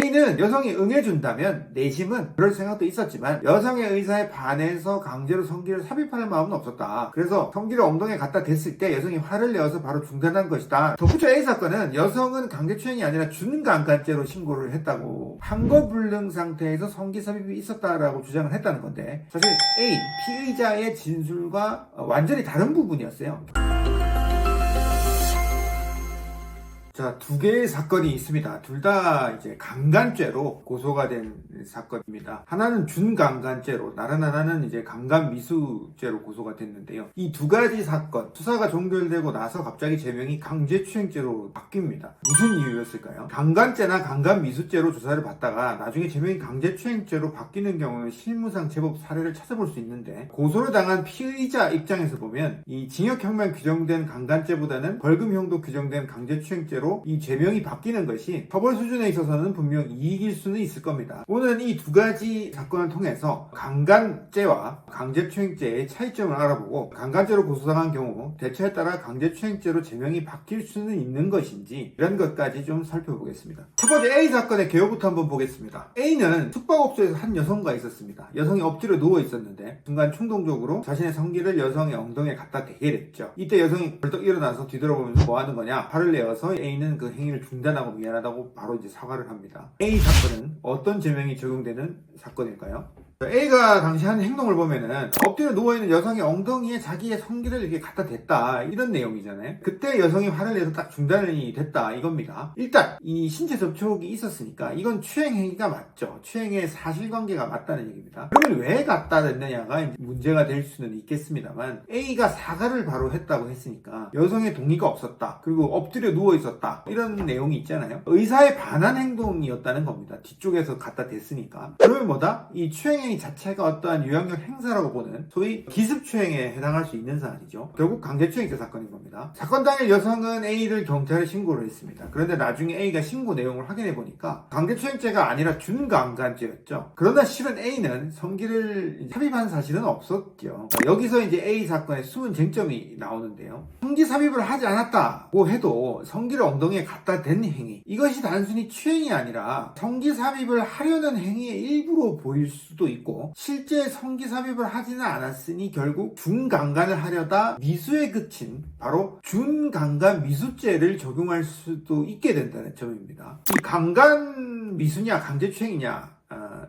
A는 여성이 응해준다면 내심은 그럴 생각도 있었지만 여성의 의사에 반해서 강제로 성기를 삽입할 마음은 없었다. 그래서 성기를 엉덩이에 갖다 댔을 때 여성이 화를 내어서 바로 중단한 것이다. 덧붙여 A 사건은 여성은 강제추행이 아니라 준강간죄로 신고를 했다고 환거불능 상태에서 성기 삽입이 있었다라고 주장을 했다는 건데, 사실 A 피의자의 진술과 완전히 다른 부분이었어요. 자, 두 개의 사건이 있습니다. 둘 다 이제 강간죄로 고소가 된 사건입니다. 하나는 준강간죄로, 다른 하나는 이제 강간미수죄로 고소가 됐는데요. 이 두 가지 사건, 수사가 종결되고 나서 갑자기 제명이 강제추행죄로 바뀝니다. 무슨 이유였을까요? 강간죄나 강간미수죄로 조사를 받다가 나중에 제명이 강제추행죄로 바뀌는 경우는 실무상 제법 사례를 찾아볼 수 있는데, 고소를 당한 피의자 입장에서 보면 이 징역형만 규정된 강간죄보다는 벌금형도 규정된 강제추행죄로 이 제명이 바뀌는 것이 처벌 수준에 있어서는 분명 이익일 수는 있을 겁니다. 오늘 이 두 가지 사건을 통해서 강간죄와 강제추행죄의 차이점을 알아보고, 강간죄로 고소당한 경우 대처에 따라 강제추행죄로 제명이 바뀔 수는 있는 것인지, 이런 것까지 좀 살펴보겠습니다. 첫 번째 A 사건의 개요부터 한번 보겠습니다. A는 숙박업소에서 한 여성과 있었습니다. 여성이 엎드려 누워 있었는데 순간 충동적으로 자신의 성기를 여성의 엉덩이에 갖다 대게 됐죠. 이때 여성이 벌떡 일어나서 뒤돌아보면서 뭐 하는 거냐, 화를 내어서 A는 그 행위를 중단하고 미안하다고 바로 이제 사과를 합니다. A 사건은 어떤 제명이 적용되는 사건일까요? A가 당시 한 행동을 보면은 엎드려 누워있는 여성의 엉덩이에 자기의 성기를 이렇게 갖다 댔다, 이런 내용이잖아요. 그때 여성이 화를 내서 딱 중단이 됐다, 이겁니다. 일단 이 신체 접촉이 있었으니까 이건 추행 행위가 맞죠. 추행의 사실관계가 맞다는 얘기입니다. 그러면 왜 갖다 댔느냐가 문제가 될 수는 있겠습니다만, A가 사과를 바로 했다고 했으니까 여성의 동의가 없었다, 그리고 엎드려 누워 있었다, 이런 내용이 있잖아요. 의사에 반한 행동이었다는 겁니다. 뒤쪽에서 갖다 댔으니까. 그러면 뭐다? 이 추행 자체가 어떠한 유형적 행사라고 보는 소위 기습추행에 해당할 수 있는 사안이죠. 결국 강제추행죄 사건인 겁니다. 사건 당일 여성은 A를 경찰에 신고를 했습니다. 그런데 나중에 A가 신고 내용을 확인해 보니까 강제추행죄가 아니라 준강간죄였죠. 그러나 실은 A는 성기를 삽입한 사실은 없었죠. 여기서 이제 A 사건의 숨은 쟁점이 나오는데요. 성기 삽입을 하지 않았다고 해도 성기를 엉덩이에 갖다 댄 행위, 이것이 단순히 추행이 아니라 성기 삽입을 하려는 행위의 일부로 보일 수도 있고, 실제 성기 삽입을 하지는 않았으니 결국 준강간을 하려다 미수에 그친 바로 준강간 미수죄를 적용할 수도 있게 된다는 점입니다. 이 강간 미수냐 강제추행이냐,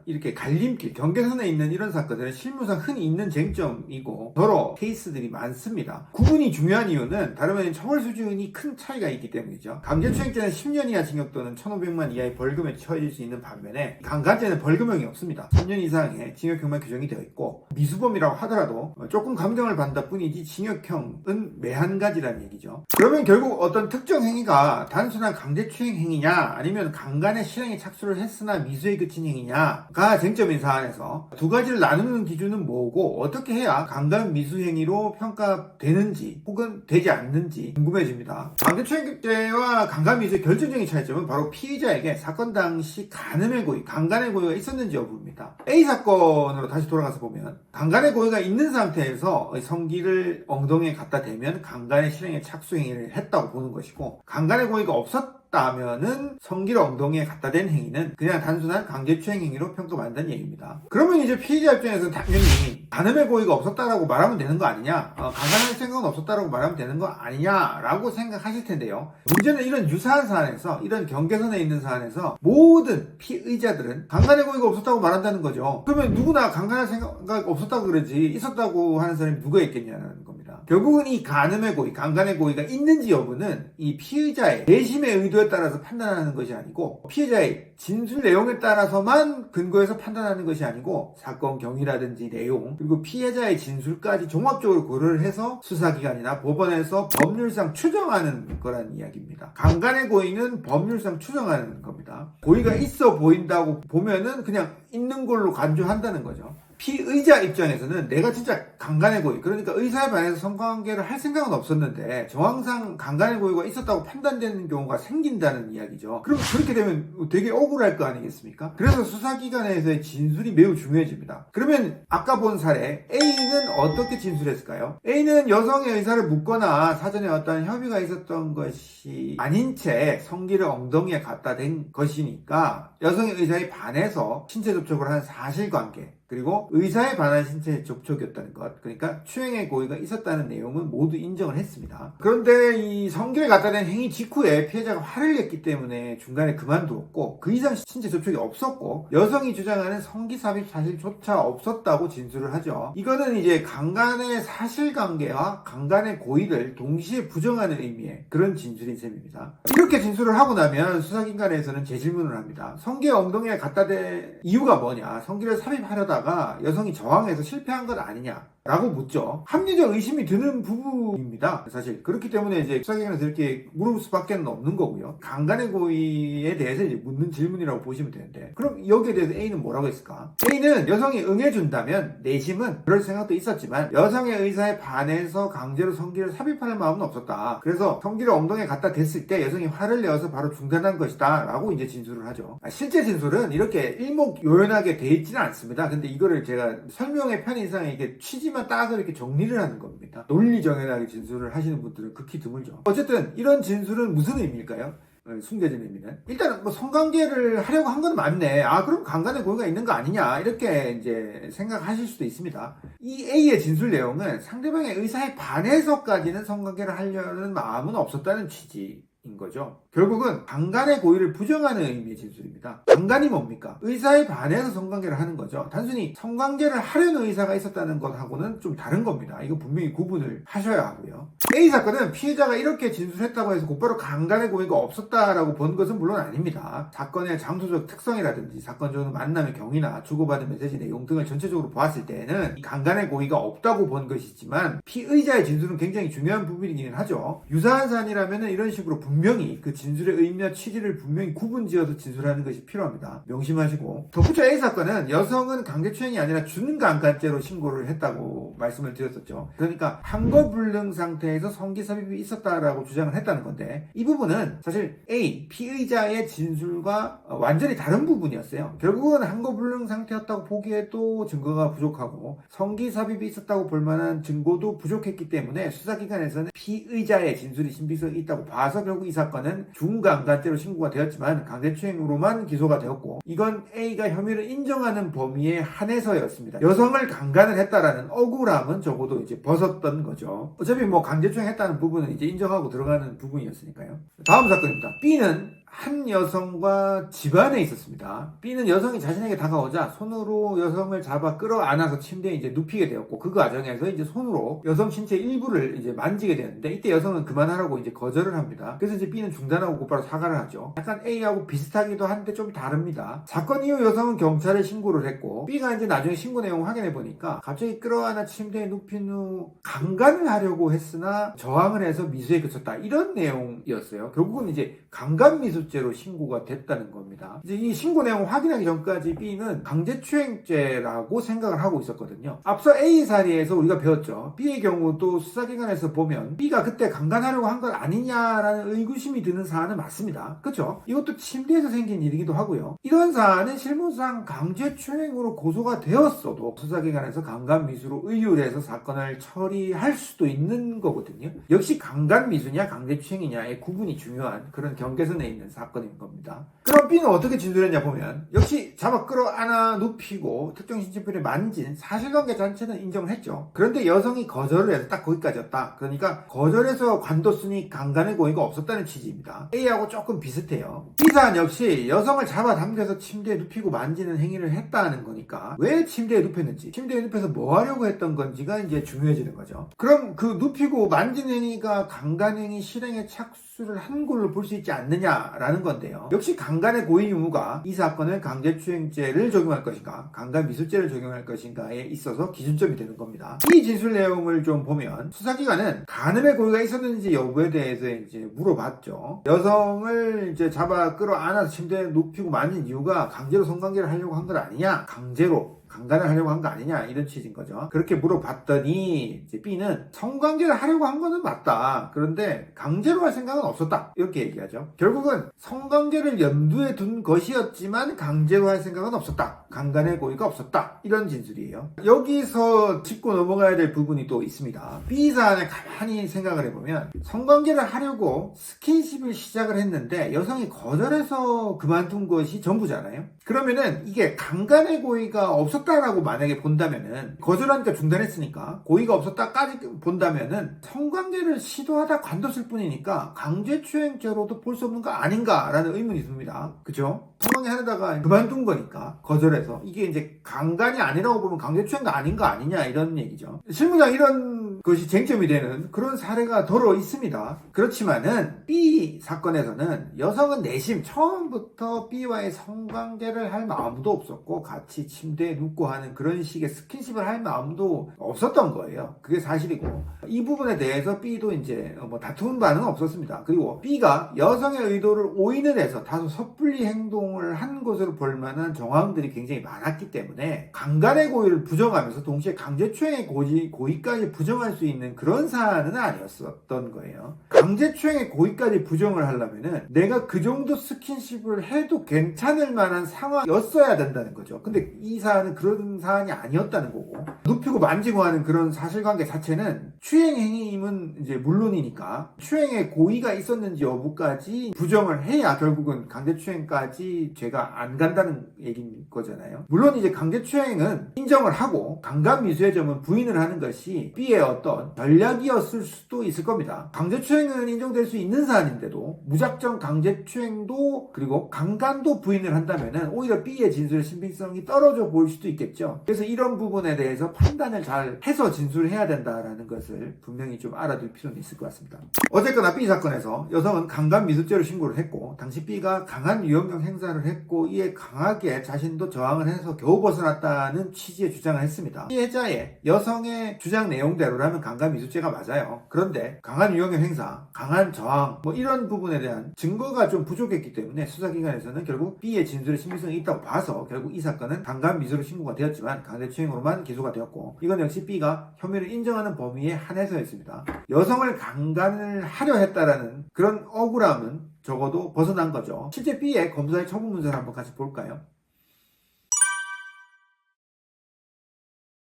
이렇게 갈림길, 경계선에 있는 이런 사건들은 실무상 흔히 있는 쟁점이고 여러 케이스들이 많습니다. 구분이 중요한 이유는 다름 아닌 처벌 수준이 큰 차이가 있기 때문이죠. 강제추행죄는 10년 이하 징역 또는 1,500만 이하의 벌금에 처해질 수 있는 반면에 강간죄는 벌금형이 없습니다. 3년 이상의 징역형만 규정이 되어 있고, 미수범이라고 하더라도 조금 감경을 받는다 뿐이지 징역형은 매한가지라는 얘기죠. 그러면 결국 어떤 특정 행위가 단순한 강제추행 행위냐, 아니면 강간의 실행에 착수를 했으나 미수에 그친 행위냐가 쟁점인 사안에서 두 가지를 나누는 기준은 뭐고, 어떻게 해야 강간 미수 행위로 평가되는지 혹은 되지 않는지 궁금해집니다. 강제추행죄와 강간 미수의 결정적인 차이점은 바로 피의자에게 사건 당시 간음의 고의, 강간의 고의가 있었는지 여부입니다. A 사건으로 다시 돌아가서 보면 강간의 고의가 있는 상태에서 성기를 엉덩이에 갖다 대면 강간의 실행에 착수 행위를 했다고 보는 것이고, 강간의 고의가 없었다면은 성기를 엉덩이에 갖다 댄 행위는 그냥 단순한 강제추행 행위로 평가받는다는 얘기입니다. 그러면 이제 피의자 입장에서는 당연히 간음의 고의가 없었다라고 말하면 되는 거 아니냐, 강간할 생각은 없었다라고 말하면 되는 거 아니냐라고 생각하실 텐데요. 문제는 이런 유사한 사안에서, 이런 경계선에 있는 사안에서 모든 피의자들은 강간의 고의가 없었다고 말한다는 거죠. 그러면 누구나 강간할 생각 없었다고 그러지 있었다고 하는 사람이 누가 있겠냐는 겁니다. 결국은 이 간음의 고의, 강간의 고의가 있는지 여부는 이 피의자의 내심의 의도에 따라서 판단하는 것이 아니고, 피해자의 진술 내용에 따라서만 근거해서 판단하는 것이 아니고, 사건 경위라든지 내용, 그리고 피해자의 진술까지 종합적으로 고려를 해서 수사기관이나 법원에서 법률상 추정하는 거라는 이야기입니다. 강간의 고의는 법률상 추정하는 겁니다. 고의가 있어 보인다고 보면은 그냥 있는 걸로 간주한다는 거죠. 피의자 입장에서는 내가 진짜 강간의 고의, 그러니까 의사에 반해서 성관계를 할 생각은 없었는데 정황상 강간의 고의가 있었다고 판단되는 경우가 생긴다는 이야기죠. 그럼 그렇게 되면 되게 억울할 거 아니겠습니까? 그래서 수사기관에서의 진술이 매우 중요해집니다. 그러면 아까 본 사례 A는 어떻게 진술했을까요? A는 여성의 의사를 묻거나 사전에 어떤 협의가 있었던 것이 아닌 채 성기를 엉덩이에 갖다 댄 것이니까 여성의 의사에 반해서 신체 접촉을 한 사실관계, 그리고 의사에 반한 신체 접촉이었다는 것, 그러니까 추행의 고의가 있었다는 내용은 모두 인정을 했습니다. 그런데 이 성기를 갖다 댄 행위 직후에 피해자가 화를 냈기 때문에 중간에 그만두었고 그 이상 신체 접촉이 없었고 여성이 주장하는 성기 삽입 사실조차 없었다고 진술을 하죠. 이거는 이제 강간의 사실관계와 강간의 고의를 동시에 부정하는 의미의 그런 진술인 셈입니다. 이렇게 진술을 하고 나면 수사기관에서는 재질문을 합니다. 성기의 엉덩이에 갖다 댄 이유가 뭐냐, 성기를 삽입하려다 여성이 저항해서 실패한 것 아니냐 라고 묻죠. 합리적 의심이 드는 부분입니다. 사실 그렇기 때문에 이제 수사기관에서 이렇게 물을 수밖에 없는 거고요. 강간의 고의에 대해서 이제 묻는 질문이라고 보시면 되는데, 그럼 여기에 대해서 A는 뭐라고 했을까? A는 여성이 응해준다면 내심은 그럴 생각도 있었지만 여성의 의사에 반해서 강제로 성기를 삽입할 마음은 없었다. 그래서 성기를 엉덩이에 갖다 댔을 때 여성이 화를 내어서 바로 중단한 것이다 라고 이제 진술을 하죠. 실제 진술은 이렇게 일목요연하게 돼 있지는 않습니다. 근데 이거를 제가 설명의 편의상 이게 취지만 따서 이렇게 정리를 하는 겁니다. 논리정연하게 진술을 하시는 분들은 극히 드물죠. 어쨌든 이런 진술은 무슨 의미일까요? 숨겨진 의미는, 일단 뭐 성관계를 하려고 한 건 맞네, 그럼 강간의 고의가 있는 거 아니냐, 이렇게 이제 생각하실 수도 있습니다. 이 A의 진술 내용은 상대방의 의사에 반해서까지는 성관계를 하려는 마음은 없었다는 취지인 거죠. 결국은 강간의 고의를 부정하는 의미의 진술입니다. 강간이 뭡니까? 의사에 반해서 성관계를 하는 거죠. 단순히 성관계를 하려는 의사가 있었다는 것하고는 좀 다른 겁니다. 이거 분명히 구분을 하셔야 하고요. A 사건은 피해자가 이렇게 진술했다고 해서 곧바로 강간의 고의가 없었다라고 본 것은 물론 아닙니다. 사건의 장소적 특성이라든지 사건 전 만남의 경위나 주고받은 메시지 내용 등을 전체적으로 보았을 때는 이 강간의 고의가 없다고 본 것이지만 피의자의 진술은 굉장히 중요한 부분이긴 하죠. 유사한 사안이라면 이런 식으로 분명히 그 진술의 의미와 취지를 분명히 구분지어서 진술하는 것이 필요합니다. 명심하시고, 덧붙여 A 사건은 여성은 강제추행이 아니라 준강간죄로 신고를 했다고 말씀을 드렸었죠. 그러니까 한거불능 상태에서 성기 삽입이 있었다라고 주장을 했다는 건데, 이 부분은 사실 A 피의자의 진술과 완전히 다른 부분이었어요. 결국은 한거불능 상태였다고 보기에도 증거가 부족하고 성기 삽입이 있었다고 볼 만한 증거도 부족했기 때문에 수사기관에서는 피의자의 진술이 신빙성이 있다고 봐서 결국 이 사건은 중강간죄로 신고가 되었지만 강제추행으로만 기소가 되었고, 이건 A가 혐의를 인정하는 범위에 한해서였습니다. 여성을 강간을 했다라는 억울함은 적어도 이제 벗었던 거죠. 어차피 뭐 강제추행했다는 부분은 이제 인정하고 들어가는 부분이었으니까요. 다음 사건입니다. B는 한 여성과 집안에 있었습니다. B는 여성이 자신에게 다가오자 손으로 여성을 잡아 끌어안아서 침대에 이제 눕히게 되었고, 그 과정에서 이제 손으로 여성 신체 일부를 이제 만지게 되는데, 이때 여성은 그만하라고 이제 거절을 합니다. 그래서 이제 B는 중단하고 곧바로 사과를 하죠. 약간 A하고 비슷하기도 한데 좀 다릅니다. 사건 이후 여성은 경찰에 신고를 했고, B가 이제 나중에 신고 내용을 확인해 보니까 갑자기 끌어안아 침대에 눕힌 후 강간을 하려고 했으나 저항을 해서 미수에 그쳤다, 이런 내용이었어요. 결국은 이제 강간 미수죄로 신고가 됐다는 겁니다. 이제 이 신고 내용을 확인하기 전까지 B는 강제추행죄라고 생각을 하고 있었거든요. 앞서 A 사례에서 우리가 배웠죠. B의 경우도 수사기관에서 보면 B가 그때 강간하려고 한 건 아니냐라는 의구심이 드는 사안은 맞습니다. 그렇죠? 이것도 침대에서 생긴 일이기도 하고요. 이런 사안은 실무상 강제추행으로 고소가 되었어도 수사기관에서 강간미수로 의율해서 사건을 처리할 수도 있는 거거든요. 역시 강간미수냐 강제추행이냐의 구분이 중요한 그런 경계선에 있는 사건인 겁니다. 그럼 B는 어떻게 진술했냐 보면, 역시 잡아 끌어안아 눕히고 특정 신체부위를 만진 사실관계 자체는 인정을 했죠. 그런데 여성이 거절을 해서 딱 거기까지였다. 그러니까 거절해서 관뒀으니 강간의 고의가 없었다는 취지입니다. A하고 조금 비슷해요. B 사안 역시 여성을 잡아 당겨서 침대에 눕히고 만지는 행위를 했다는 거니까 왜 침대에 눕혔는지, 침대에 눕혀서 뭐 하려고 했던 건지가 이제 중요해지는 거죠. 그럼 그 눕히고 만지는 행위가 강간행위 실행의 착수를 한 걸로 볼 수 있지 않느냐라는 건데요. 역시 강간의 고의 유무가 이 사건을 강제추행죄를 적용할 것인가 강간미수죄를 적용할 것인가에 있어서 기준점이 되는 겁니다. 이 진술 내용을 좀 보면 수사기관은 간음의 고의가 있었는지 여부에 대해서 이제 물어봤죠. 여성을 이제 잡아 끌어안아서 침대에 눕히고 만진 이유가 강제로 성관계를 하려고 한 것 아니냐, 강제로 강간을 하려고 한 거 아니냐 이런 취지인 거죠. 그렇게 물어봤더니 이제 B는 성관계를 하려고 한 거는 맞다. 그런데 강제로 할 생각은 없었다. 이렇게 얘기하죠. 결국은 성관계를 염두에 둔 것이었지만 강제로 할 생각은 없었다. 강간의 고의가 없었다. 이런 진술이에요. 여기서 짚고 넘어가야 될 부분이 또 있습니다. B 사안을 가만히 생각을 해보면 성관계를 하려고 스킨십을 시작을 했는데 여성이 거절해서 그만둔 것이 전부잖아요. 그러면은 이게 강간의 고의가 없었다라고 만약에 본다면은 거절하니까 중단했으니까 고의가 없었다까지 본다면은 성관계를 시도하다 관뒀을 뿐이니까 강제추행죄로도 볼 수 없는 거 아닌가라는 의문이 듭니다. 그죠? 성관계 하려다가 그만둔 거니까 거절해서 이게 이제 강간이 아니라고 보면 강제추행가 아닌 거 아니냐 이런 얘기죠. 실무상 이런 것이 쟁점이 되는 그런 사례가 더러 있습니다. 그렇지만은 B 사건에서는 여성은 내심 처음부터 B와의 성관계를 할 마음도 없었고 같이 침대에 눕고 하는 그런 식의 스킨십을 할 마음도 없었던 거예요. 그게 사실이고 이 부분에 대해서 B도 이제 뭐 다투는 바는 없었습니다. 그리고 B가 여성의 의도를 오인을 해서 다소 섣불리 행동을 한 것으로 볼 만한 정황들이 굉장히 많았기 때문에 강간의 고의를 부정하면서 동시에 강제추행의 고의까지 부정할 수 있는 그런 사안은 아니었었던 거예요. 강제추행의 고의까지 부정을 하려면은 내가 그 정도 스킨십을 해도 괜찮을 만한 상황이었어야 된다는 거죠. 근데 이 사안은 그런 사안이 아니었다는 거고 눕히고 만지고 하는 그런 사실관계 자체는 추행 행위임은 이제 물론이니까 추행의 고의가 있었는지 여부까지 부정을 해야 결국은 강제추행까지 죄가 안 간다는 얘기인 거잖아요. 물론 이제 강제추행은 인정을 하고 강간미수의 점은 부인을 하는 것이 B의 어떤 전략이었을 수도 있을 겁니다. 강제추행은 인정될 수 있는 사안인데도 무작정 강제추행도 그리고 강간도 부인을 한다면은 오히려 B의 진술의 신빙성이 떨어져 보일 수도 있겠죠. 그래서 이런 부분에 대해서 판단을 잘 해서 진술을 해야 된다라는 것을 분명히 좀 알아둘 필요는 있을 것 같습니다. 어쨌거나 B 사건에서 여성은 강간미수죄로 신고를 했고 당시 B가 강한 유형력 행사를 했고 이에 강하게 자신도 저항을 해서 겨우 벗어났다는 취지의 주장을 했습니다. 피해자의 여성의 주장 내용대로라면 강간미수죄가 맞아요. 그런데 강한 유형력 행사, 강한 저항 뭐 이런 부분에 대한 증거가 좀 부족했기 때문에 수사기관에서는 결국 B의 진술의 신빙성이 있다고 봐서 결국 이 사건은 강간미수로 신고가 되었지만 강제추행으로만 기소가 되었고 이건 역시 B가 혐의를 인정하는 범위에 한해서였습니다. 여성을 강간을 하려 했다라는 그런 억울함은 적어도 벗어난 거죠. 실제 B의 검사의 처분 문서를 한번 같이 볼까요?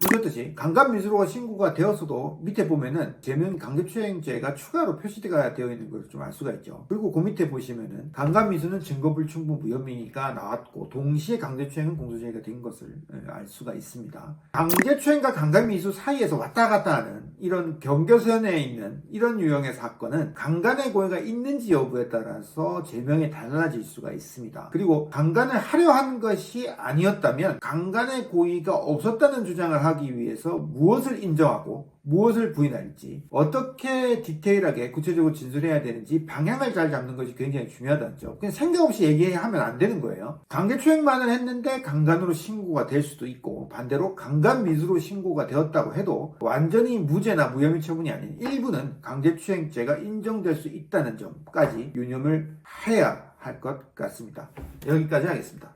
보셨듯이 강간미수로가 신고가 되었어도 밑에 보면은 제명 강제추행죄가 추가로 표시가 되어 있는 걸 좀 알 수가 있죠. 그리고 그 밑에 보시면은 강간미수는 증거불충분 무혐의가 나왔고 동시에 강제추행은 공소시효가 된 것을 알 수가 있습니다. 강제추행과 강간미수 사이에서 왔다 갔다 하는 이런 경계선에 있는 이런 유형의 사건은 강간의 고의가 있는지 여부에 따라서 제명이 달라질 수가 있습니다. 그리고 강간을 하려 한 것이 아니었다면 강간의 고의가 없었다는 주장을 하기 위해서 무엇을 인정하고 무엇을 부인할지 어떻게 디테일하게 구체적으로 진술해야 되는지 방향을 잘 잡는 것이 굉장히 중요하다죠. 그냥 생각 없이 얘기하면 안 되는 거예요. 강제추행만을 했는데 강간으로 신고가 될 수도 있고 반대로 강간미수로 신고가 되었다고 해도 완전히 무죄나 무혐의 처분이 아닌 일부는 강제추행죄가 인정될 수 있다는 점까지 유념을 해야 할 것 같습니다. 여기까지 하겠습니다.